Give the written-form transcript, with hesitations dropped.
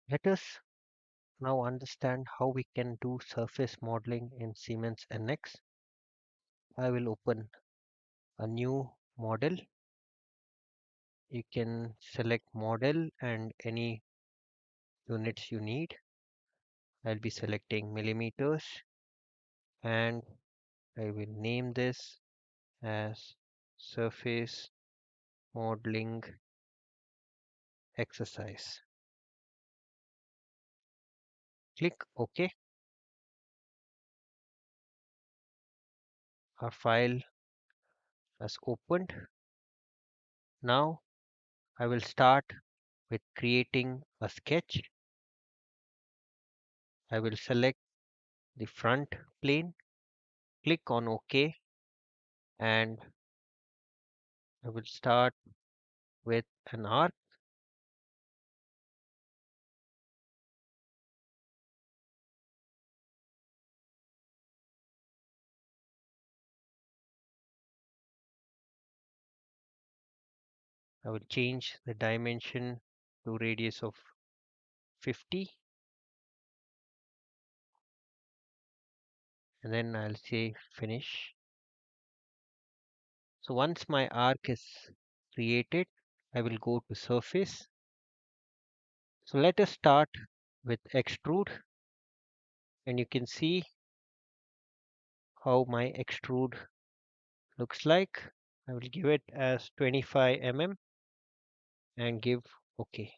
Let us now understand how we can do surface modeling in Siemens NX. I will open a new model. You can select model and any units you need. I'll be selecting millimeters and I will name this as surface modeling exercise. Click OK. Our file has opened. Now I will start with creating a sketch. I will select the front plane, click on OK, and I will start with an arc. I will change the dimension to radius of 50 and then I'll say finish. So once my arc is created, I will go to surface. So let us start with extrude, and you can see how my extrude looks like. I will give it as 25 mm and give OK.